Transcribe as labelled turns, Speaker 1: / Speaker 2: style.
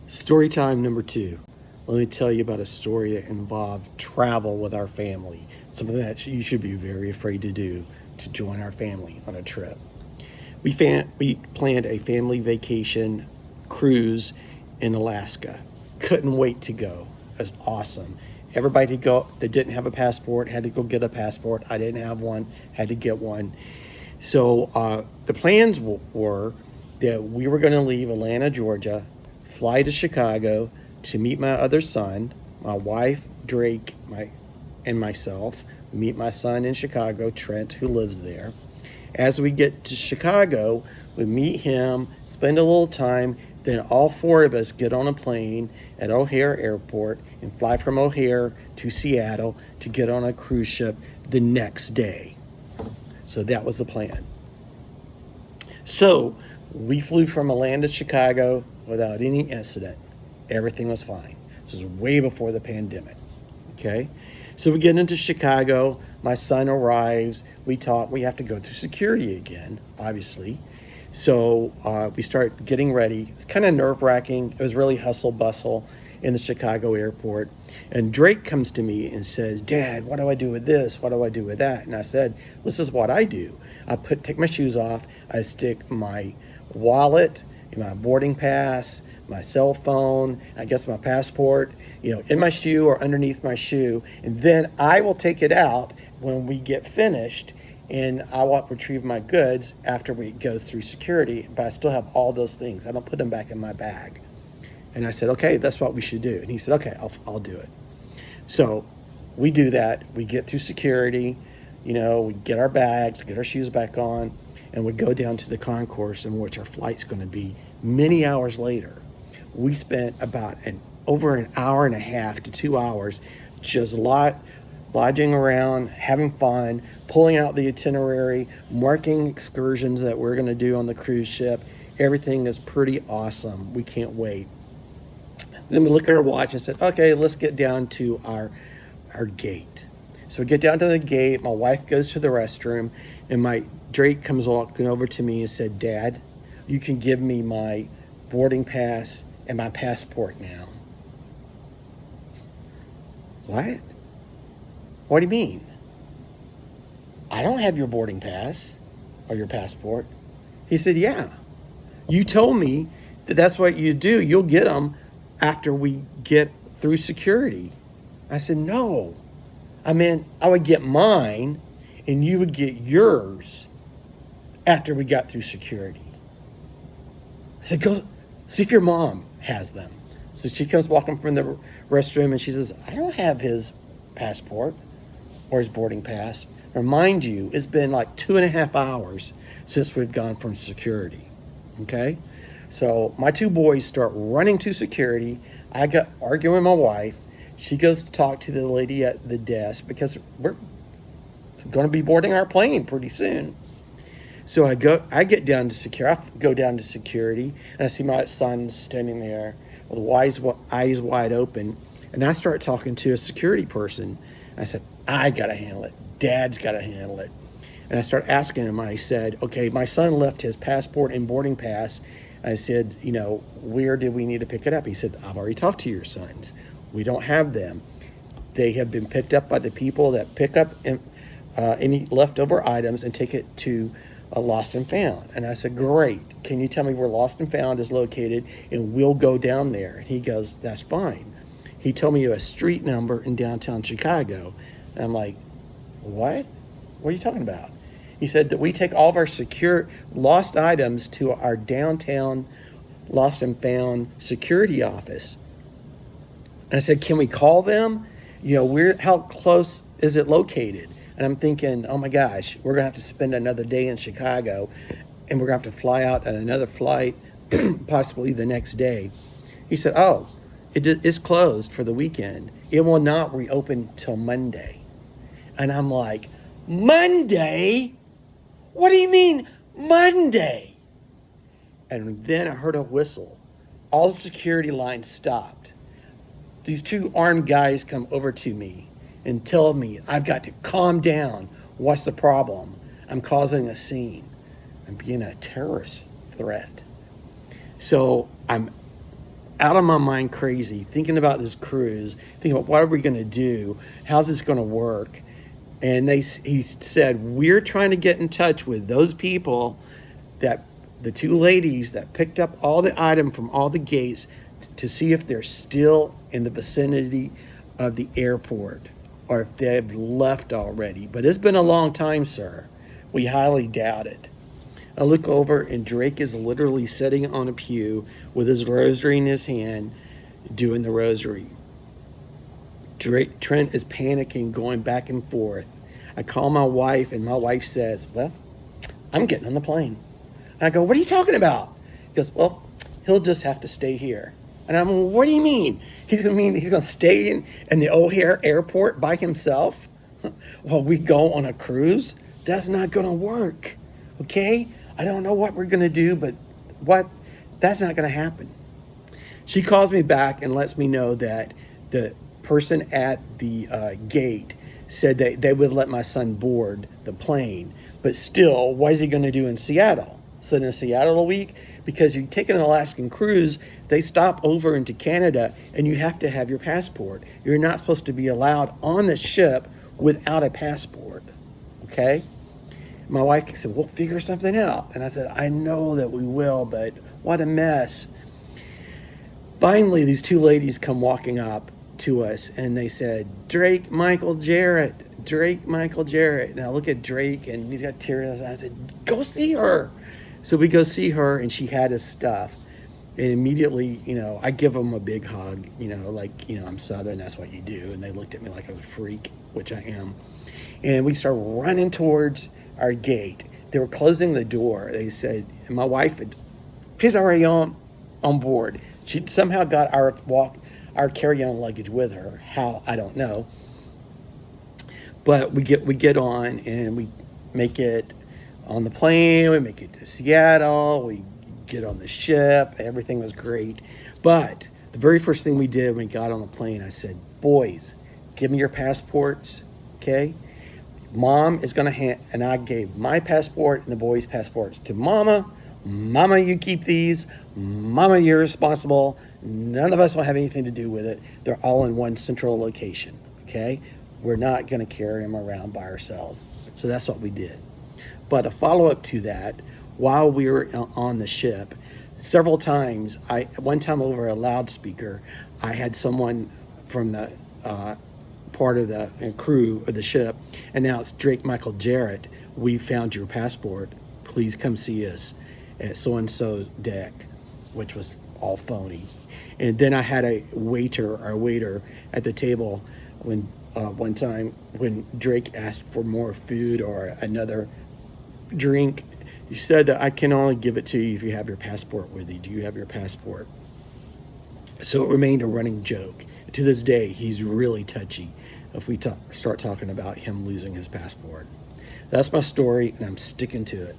Speaker 1: Story time number 2. Let me tell you about a story that involved travel with our family. Something that you should be very afraid to do to join our family on a trip. We planned a family vacation cruise in Alaska. Couldn't wait to go. It was awesome. Everybody that didn't have a passport had to go get a passport. I didn't have one, had to get one. So the plans were that we were going to leave Atlanta, Georgia, fly to Chicago to meet my other son, my wife, Drake, and myself. Meet my son in Chicago, Trent, who lives there. As we get to Chicago, we meet him, spend a little time, then all 4 of us get on a plane at O'Hare Airport and fly from O'Hare to Seattle to get on a cruise ship the next day. So that was the plan. So we flew from Atlanta to Chicago without any incident. Everything was fine. This was way before the pandemic. Okay? So we get into Chicago. My son arrives. We talk. We have to go through security again, obviously. So we start getting ready. It's kind of nerve-wracking. It was really hustle bustle in the Chicago airport. And Drake comes to me and says, "Dad, what do I do with this? What do I do with that?" And I said, "This is what I do. Take my shoes off. I stick my wallet, my boarding pass, my cell phone, I guess my passport, in my shoe or underneath my shoe. And then I will take it out when we get finished, and I will retrieve my goods after we go through security. But I still have all those things. I don't put them back in my bag." And I said, "Okay, that's what we should do." And he said, "Okay, I'll do it." So we do that. We get through security, we get our bags, get our shoes back on, and we go down to the concourse in which our flight's going to be many hours later. We spent about over an hour and a half to 2 hours just lodging around, having fun, pulling out the itinerary, marking excursions that we're going to do on the cruise ship. Everything is pretty awesome. We can't wait. Then we look at our watch and said, "Okay, let's get down to our gate." So we get down to the gate. My wife goes to the restroom, and my Drake comes walking over to me and said, "Dad, you can give me my boarding pass and my passport now." What? What do you mean? I don't have your boarding pass or your passport. He said, "Yeah. You told me that's what you do. You'll get them after we get through security." I said, "No. I meant I would get mine and you would get yours after we got through security." I said, "Go see if your mom has them." So she comes walking from the restroom and she says, "I don't have his passport or his boarding pass." Remind you, it's been like 2.5 hours since we've gone from security. Okay? So my 2 boys start running to security. I got arguing with my wife. She goes to talk to the lady at the desk because we're going to be boarding our plane pretty soon. So I get down to security. I go down to security, and I see my son standing there with eyes wide open. And I start talking to a security person. I said, "I got to handle it. Dad's got to handle it." And I start asking him, and I said, "Okay, my son left his passport and boarding pass." I said, "Where do we need to pick it up?" He said, "I've already talked to your sons. We don't have them. They have been picked up by the people that pick up any leftover items and take it to Lost and Found." And I said, "Great. Can you tell me where Lost and Found is located, and we'll go down there?" And he goes, "That's fine." He told me a street number in downtown Chicago. And I'm like, "What? What are you talking about?" He said that we take all of our secure lost items to our downtown Lost and Found security office. And I said, "Can we call them? How close is it located?" And I'm thinking, oh my gosh, we're going to have to spend another day in Chicago, and we're going to have to fly out on another flight, possibly the next day. He said, "Oh, it's closed for the weekend. It will not reopen till Monday." And I'm like, "Monday? What do you mean, Monday?" And then I heard a whistle. All the security lines stopped. These 2 armed guys come over to me and tell me I've got to calm down. What's the problem? I'm causing a scene. I'm being a terrorist threat. So I'm out of my mind crazy, thinking about this cruise, thinking about what are we going to do? How's this going to work? And he said, we're trying to get in touch with those people, that the two ladies that picked up all the item from all the gates, to see if they're still in the vicinity of the airport or if they've left already. But it's been a long time, sir. We highly doubt it. I look over and Drake is literally sitting on a pew with his rosary in his hand, doing the rosary. Trent is panicking, going back and forth. I call my wife, and my wife says, well, I'm getting on the plane. And I go, what are you talking about? He goes, well, he'll just have to stay here. And I'm like, what do you mean? He's going to stay in the O'Hare airport by himself while we go on a cruise? That's not going to work, okay? I don't know what we're going to do, but that's not going to happen. She calls me back and lets me know that the person at the gate said that they would let my son board the plane. But still, what is he going to do in Seattle? Sit in Seattle a week? Because you take an Alaskan cruise, they stop over into Canada, and you have to have your passport. You're not supposed to be allowed on the ship without a passport, okay? My wife said, we'll figure something out. And I said, I know that we will, but what a mess. Finally, these two ladies come walking up to us, and they said, Drake Michael Jarrett. Drake Michael Jarrett. And I look at Drake, and he's got tears. And I said, go see her. So we go see her, and she had his stuff. And immediately, I give them a big hug, I'm Southern, that's what you do. And they looked at me like I was a freak, which I am. And we started running towards our gate. They were closing the door. They said, and my wife, she's already on board. She somehow got our carry-on luggage with her. How, I don't know. But we get on, and we make it on the plane. We make it to Seattle. We get on the ship. Everything was great. But the very first thing we did when we got on the plane, I said, boys, give me your passports, okay? Mom is going to and I gave my passport and the boys' passports to Mama. Mama, you keep these. Mama, you're responsible. None of us will have anything to do with it. They're all in one central location, okay? We're not going to carry them around by ourselves. So that's what we did. But a follow-up to that, while we were on the ship, several times, one time over a loudspeaker, I had someone from the part of the crew of the ship announced, Drake Michael Jarrett, we found your passport. Please come see us at so-and-so deck, which was all phony. And then I had our waiter at the table when one time when Drake asked for more food or another drink, he said that I can only give it to you if you have your passport with you. Do you have your passport? So it remained a running joke. To this day, he's really touchy if we start talking about him losing his passport. That's my story, and I'm sticking to it.